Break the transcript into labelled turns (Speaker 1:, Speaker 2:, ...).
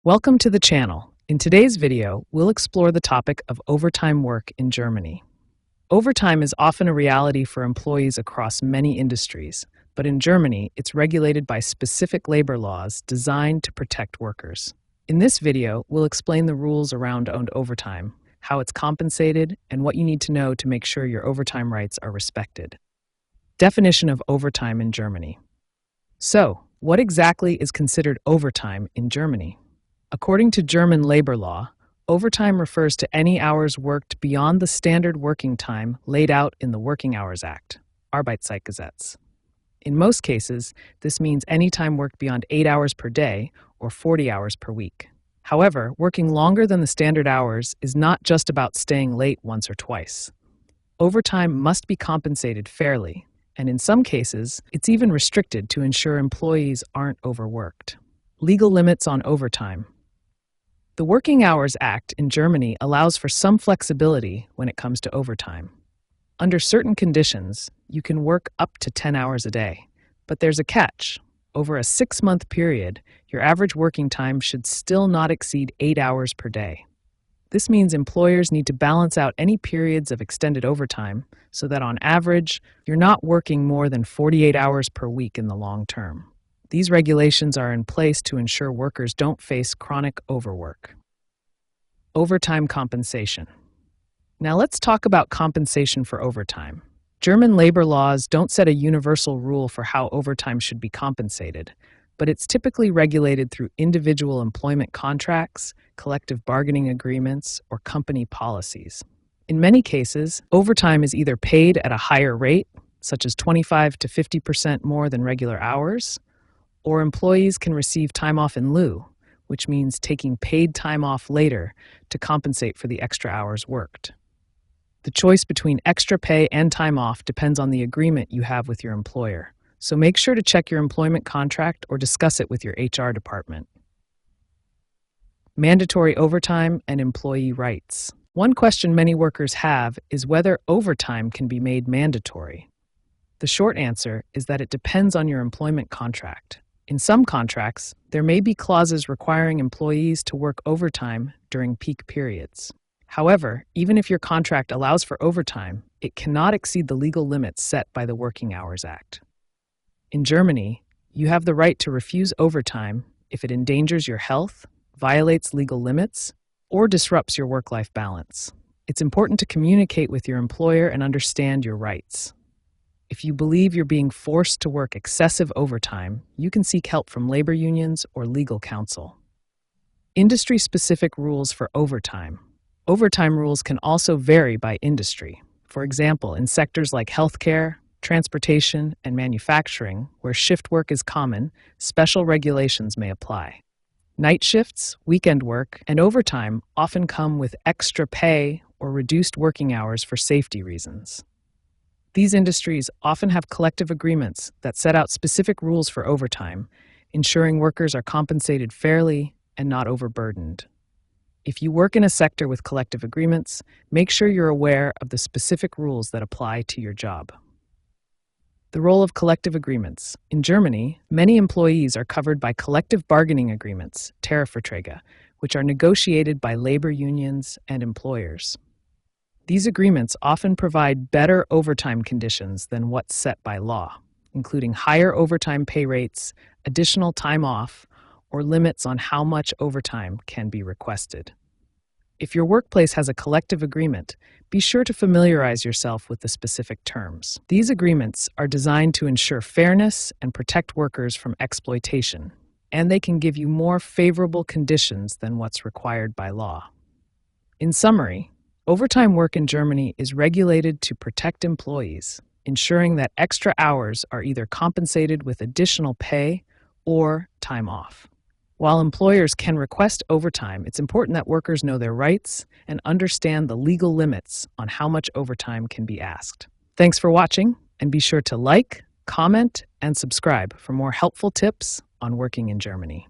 Speaker 1: Welcome to the channel. In today's video, we'll explore the topic of overtime work in Germany. Overtime is often a reality for employees across many industries, but in Germany, it's regulated by specific labor laws designed to protect workers. In this video, we'll explain the rules around owned overtime, how it's compensated, and what you need to know to make sure your overtime rights are respected. Definition of overtime in Germany. So, what exactly is considered overtime in Germany? According to German labor law, overtime refers to any hours worked beyond the standard working time laid out in the Working Hours Act, Arbeitszeitgesetz. In most cases, this means any time worked beyond 8 hours per day or 40 hours per week. However, working longer than the standard hours is not just about staying late once or twice. Overtime must be compensated fairly, and in some cases, it's even restricted to ensure employees aren't overworked. Legal limits on overtime. The Working Hours Act in Germany allows for some flexibility when it comes to overtime. Under certain conditions, you can work up to 10 hours a day. But there's a catch. Over a 6-month period, your average working time should still not exceed 8 hours per day. This means employers need to balance out any periods of extended overtime so that on average, you're not working more than 48 hours per week in the long term. These regulations are in place to ensure workers don't face chronic overwork. Overtime compensation. Now let's talk about compensation for overtime. German labor laws don't set a universal rule for how overtime should be compensated, but it's typically regulated through individual employment contracts, collective bargaining agreements, or company policies. In many cases, overtime is either paid at a higher rate, such as 25 to 50% more than regular hours, or employees can receive time off in lieu, which means taking paid time off later to compensate for the extra hours worked. The choice between extra pay and time off depends on the agreement you have with your employer. So make sure to check your employment contract or discuss it with your HR department. Mandatory overtime and employee rights. One question many workers have is whether overtime can be made mandatory. The short answer is that it depends on your employment contract. In some contracts, there may be clauses requiring employees to work overtime during peak periods. However, even if your contract allows for overtime, it cannot exceed the legal limits set by the Working Hours Act. In Germany, you have the right to refuse overtime if it endangers your health, violates legal limits, or disrupts your work-life balance. It's important to communicate with your employer and understand your rights. If you believe you're being forced to work excessive overtime, you can seek help from labor unions or legal counsel. Industry-specific rules for overtime. Overtime rules can also vary by industry. For example, in sectors like healthcare, transportation, and manufacturing, where shift work is common, special regulations may apply. Night shifts, weekend work, and overtime often come with extra pay or reduced working hours for safety reasons. These industries often have collective agreements that set out specific rules for overtime, ensuring workers are compensated fairly and not overburdened. If you work in a sector with collective agreements, make sure you're aware of the specific rules that apply to your job. The role of collective agreements. In Germany, many employees are covered by collective bargaining agreements, Tarifverträge, which are negotiated by labor unions and employers. These agreements often provide better overtime conditions than what's set by law, including higher overtime pay rates, additional time off, or limits on how much overtime can be requested. If your workplace has a collective agreement, be sure to familiarize yourself with the specific terms. These agreements are designed to ensure fairness and protect workers from exploitation, and they can give you more favorable conditions than what's required by law. In summary, overtime work in Germany is regulated to protect employees, ensuring that extra hours are either compensated with additional pay or time off. While employers can request overtime, it's important that workers know their rights and understand the legal limits on how much overtime can be asked. Thanks for watching, and be sure to like, comment, and subscribe for more helpful tips on working in Germany.